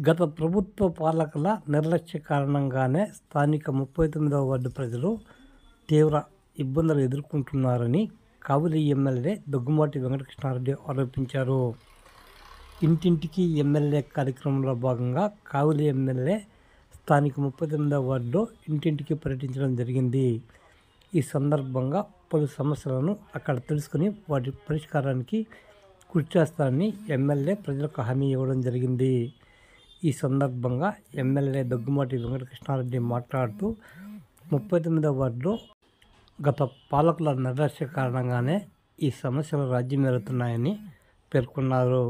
గత ప్రభుత్వ పాలకుల నిర్లక్ష్య కారణంగానే స్థానిక 39వ వార్డు ప్రజలు తీవ్ర ఇబ్బందులు ఎదుర్కొంటున్నారని కావలి ఎమ్మెల్యే దగ్గుమాటి వెంకటకృష్ణారెడ్డి ఆరోపించారు. ఇంటింటికి ఎమ్మెల్యే కార్యక్రమంలో భాగంగా కావలి ఎమ్మెల్యే స్థానిక 39వ వార్డులో ఇంటింటికి పర్యటించడం జరిగింది. ఈ సందర్భంగా పలు సమస్యలను అక్కడ తెలుసుకుని వాటి పరిష్కారానికి కృషి చేస్తారని ఎమ్మెల్యే ప్రజలకు హామీ ఇవ్వడం జరిగింది. ఈ సందర్భంగా ఎమ్మెల్యే దగ్గుమాటి వెంకటకృష్ణారెడ్డి మాట్లాడుతూ 39వ వార్డులో గత పాలకుల నిర్లక్ష్య కారణంగానే ఈ సమస్యలు రాజ్యమేలుతున్నాయని పేర్కొన్నారు.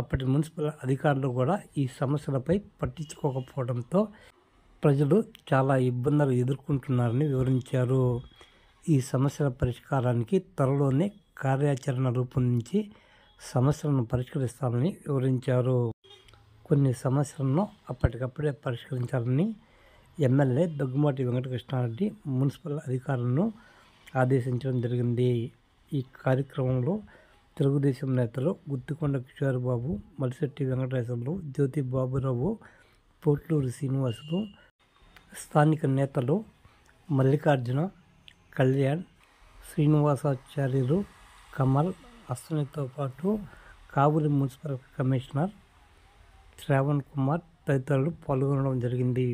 అప్పటి మున్సిపల్ అధికారులు కూడా ఈ సమస్యలపై పట్టించుకోకపోవడంతో ప్రజలు చాలా ఇబ్బందులు ఎదుర్కొంటున్నారని వివరించారు. ఈ సమస్యల పరిష్కారానికి త్వరలోనే కార్యాచరణ రూపొందించి సమస్యలను పరిష్కరిస్తామని వివరించారు. కొన్ని సమస్యలను అప్పటికప్పుడే పరిష్కరించాలని ఎమ్మెల్యే దగ్గుమాటి వెంకటకృష్ణారెడ్డి మున్సిపల్ అధికారులను ఆదేశించడం జరిగింది. ఈ కార్యక్రమంలో తెలుగుదేశం నేతలు గుత్తికొండ కిషోర్ బాబు, మలిశెట్టి వెంకటేశ్వర్లు, జ్యోతి బాబురావు, పోట్లూరి శ్రీనివాసులు, స్థానిక నేతలు మల్లికార్జున, కళ్యాణ్, శ్రీనివాసాచార్యులు, కమల్, అశ్వనితో పాటు కావలి మున్సిపల్ కమిషనర్ శ్రావణ్ కుమార్ తదితరులు పాల్గొనడం జరిగింది.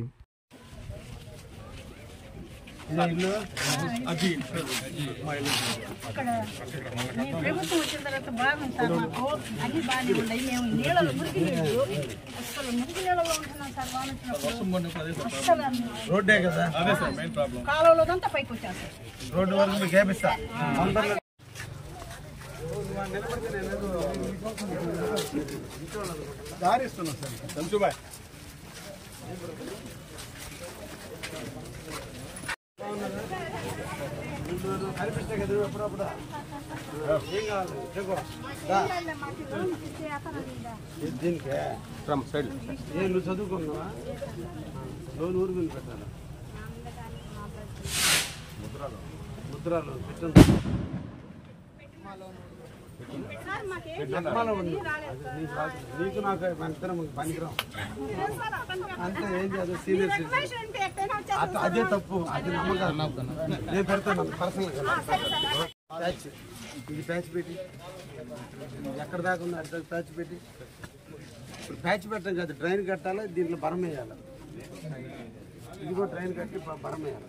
ప్రభుత్వం వచ్చిన తర్వాత బాగుంది సార్. మాకు అన్ని బాగానే ఉన్నాయి. మేము నీళ్ళలో మురికి నీళ్ళు అసలు మురికి నీళ్ళలో ఉంటున్నాం సార్. రోడ్డే కదా కాలువలో అంతా పైకి వచ్చాను సార్. రోడ్డు వరకు మీకు వేపిస్తా. దారి ఇస్తున్నాం సార్. సంచుబాయ్ కనిపిస్తే కదా ఎప్పుడప్పుడు ఏం కావాలి దీనికే సైడ్ నువ్వు చదువుకున్నావా? లోన్ ఊరు మీద పెట్టాలా? ముద్రాలు పెట్టండి. నీకు నాకు పనికిరాం అంతే. ఏం చేయాలి? సీనియర్ అదే తప్పు. అది నమ్మకం నేను పెడతాను పర్సనల్. ఇది ప్యాచ్ పెట్టి ఎక్కడ దాకా ఉంది అక్కడ ప్యాచ్ పెట్టి ఇప్పుడు ప్యాచ్ పెట్టడం కాదు, డ్రైన్ కట్టాలి. దీంట్లో బరం వేయాలి. ఇది కూడా డ్రైన్ కట్టి బరం వేయాలి.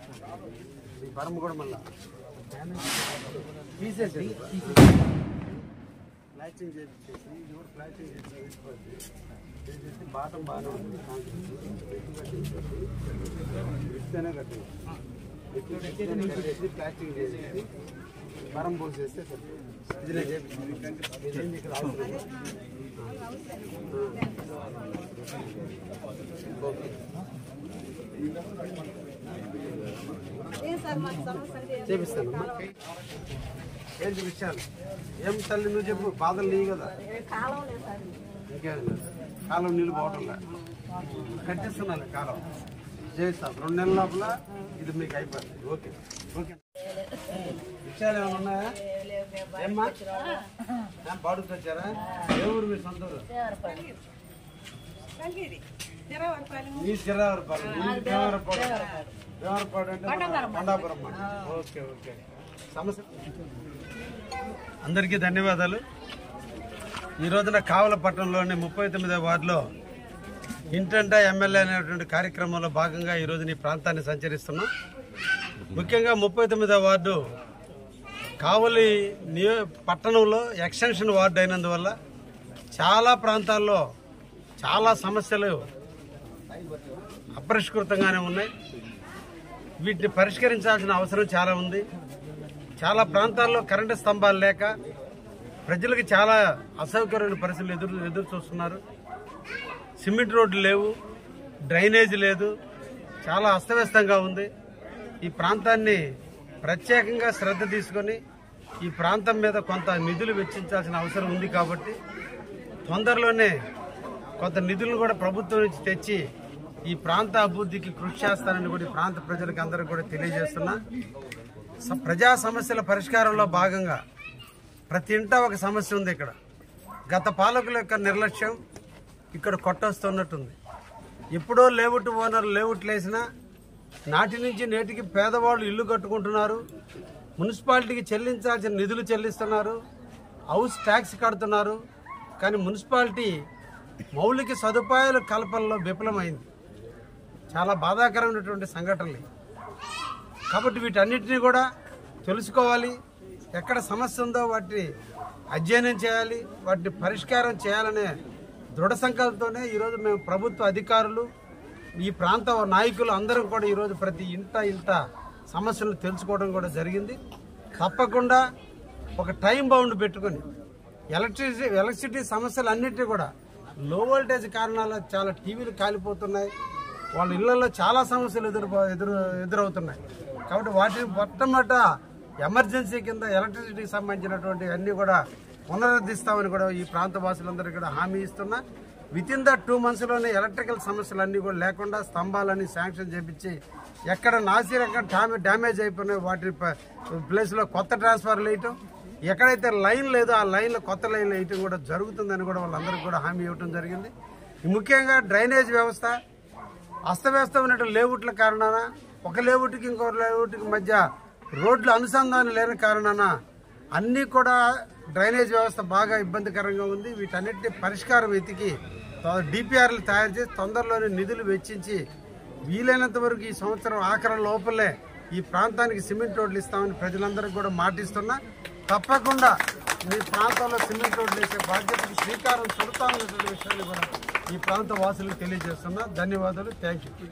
ఈ బరం కూడా మళ్ళీ తీసేసి ప్లాస్టింగ్ చేసి ఇది కూడా ప్లాస్టింగ్ చేసి బాటం బాగానే ఉంది. ఇస్తేనే కట్టింది. ప్లాస్టింగ్ చేసేసి బరం పోసేస్తే ఇది నేను చేపించింది. ఇక్కడ అవసరం చేపిస్తానమ్మా. ఏంటి విషయాలు? ఏం తల్లి నువ్వు చెప్పు. బాధలు నీ కదా. ఇంకేం కాలం నీళ్ళు పోవటంలా కట్టిస్తున్నాను. కాలం చేస్తాం 2 నెలల లోపల ఇది మీకు అయిపోతుంది. Okay okay. విషయాలు ఏమైనా ఉన్నాయా? ఏమ్మా బాడుకు వచ్చారా? ఏ ఊరు మీ సొంత ఊరు? మీ చిరావరపాడు. దేవరపాడు అంటే కొండాపురం. Okay okay. సమస్య అందరికీ ధన్యవాదాలు. ఈ రోజున కావలి పట్టణంలోని 39వ వార్డులో ఇంటంటా ఎమ్మెల్యే అనేటువంటి కార్యక్రమంలో భాగంగా ఈరోజు ఈ ప్రాంతాన్ని సంచరిస్తున్నాం. ముఖ్యంగా 39వ వార్డు కావలి పట్టణంలో ఎక్స్టెన్షన్ వార్డు అయినందువల్ల చాలా ప్రాంతాల్లో చాలా సమస్యలు అపరిష్కృతంగానే ఉన్నాయి. వీటిని పరిష్కరించాల్సిన అవసరం చాలా ఉంది. చాలా ప్రాంతాల్లో కరెంటు స్తంభాలు లేక ప్రజలకు చాలా అసౌకర్యమైన పరిస్థితులు ఎదురు చూస్తున్నారు. సిమెంట్ రోడ్లు లేవు, డ్రైనేజ్ లేదు, చాలా అస్తవ్యస్తంగా ఉంది. ఈ ప్రాంతాన్ని ప్రత్యేకంగా శ్రద్ధ తీసుకొని ఈ ప్రాంతం మీద కొంత నిధులు వెచ్చించాల్సిన అవసరం ఉంది. కాబట్టి తొందరలోనే కొంత నిధులను కూడా ప్రభుత్వం నుంచి తెచ్చి ఈ ప్రాంత అభివృద్ధికి కృషి చేస్తానని కూడా ఈ ప్రాంత ప్రజలకు అందరికీ కూడా తెలియజేస్తున్నా. ప్రజా సమస్యల పరిష్కారంలో భాగంగా ప్రతి ఇంటా ఒక సమస్య ఉంది. ఇక్కడ గత పాలకుల యొక్క నిర్లక్ష్యం ఇక్కడ కొట్టొస్తున్నట్టుంది. ఎప్పుడో లేఅవుట్ ఓనర్లు లేఅవుట్లు వేసినా నాటి నుంచి నేటికి పేదవాళ్ళు ఇల్లు కట్టుకుంటున్నారు, మున్సిపాలిటీకి చెల్లించాల్సిన నిధులు చెల్లిస్తున్నారు, హౌస్ ట్యాక్స్ కడుతున్నారు. కానీ మున్సిపాలిటీ మౌలిక సదుపాయాల కల్పనలో విఫలమైంది. చాలా బాధాకరమైనటువంటి సంఘటనలు. కాబట్టి వీటన్నిటినీ కూడా తెలుసుకోవాలి, ఎక్కడ సమస్య ఉందో వాటిని అధ్యయనం చేయాలి, వాటిని పరిష్కారం చేయాలనే దృఢ సంకల్పంతోనే ఈరోజు మేము ప్రభుత్వ అధికారులు, ఈ ప్రాంత నాయకులు అందరం కూడా ఈరోజు ప్రతి ఇంట సమస్యలు తెలుసుకోవడం కూడా జరిగింది. తప్పకుండా ఒక టైం బౌండ్ పెట్టుకొని ఎలక్ట్రిసిటీ సమస్యలు అన్నిటినీ కూడా లో వోల్టేజ్ కారణాల చాలా టీవీలు కాలిపోతున్నాయి, వాళ్ళ ఇళ్లలో చాలా సమస్యలు ఎదురవుతున్నాయి. కాబట్టి వాటిని మొట్టమొదట ఎమర్జెన్సీ కింద ఎలక్ట్రిసిటీకి సంబంధించినటువంటి అన్ని కూడా పునరుద్ధరిస్తామని కూడా ఈ ప్రాంత వాసులందరికీ కూడా హామీ ఇస్తున్నా. వితిన్ ద 2 monthsలోనే ఎలక్ట్రికల్ సమస్యలు అన్నీ కూడా లేకుండా స్తంభాలన్నీ శాంక్షన్ చేపించి ఎక్కడ నాసిరకం డ్యామేజ్ అయిపోయినాయి వాటి ప్లేస్లో కొత్త ట్రాన్స్ఫార్మర్లు వేయటం, ఎక్కడైతే లైన్ లేదో ఆ లైన్లో కొత్త లైన్లు వేయటం కూడా జరుగుతుందని కూడా వాళ్ళందరికీ కూడా హామీ ఇవ్వడం జరిగింది. ముఖ్యంగా డ్రైనేజ్ వ్యవస్థ అస్తవ్యస్తమైన లేఅవుట్ల కారణాన ఒక లేఅవుట్కి ఇంకో లేఅవుట్కి మధ్య రోడ్ల అనుసంధానం లేని కారణాన అన్నీ కూడా డ్రైనేజ్ వ్యవస్థ బాగా ఇబ్బందికరంగా ఉంది. వీటన్నిటిని పరిష్కారం వెతికి డిపిఆర్లు తయారు చేసి తొందరలోనే నిధులు వెచ్చించి వీలైనంత వరకు ఈ సంవత్సరం ఆఖరి లోపలే ఈ ప్రాంతానికి సిమెంట్ రోడ్లు ఇస్తామని ప్రజలందరికీ కూడా మాటిస్తున్నా. తప్పకుండా మీ ప్రాంతంలో సిమెంట్ రోడ్లు వేసే బాధ్యతకు శ్రీకారం చుడతామన్నటువంటి విషయాన్ని కూడా ఈ ప్రాంత వాసులకు తెలియజేస్తున్నా. ధన్యవాదాలు. Thank you.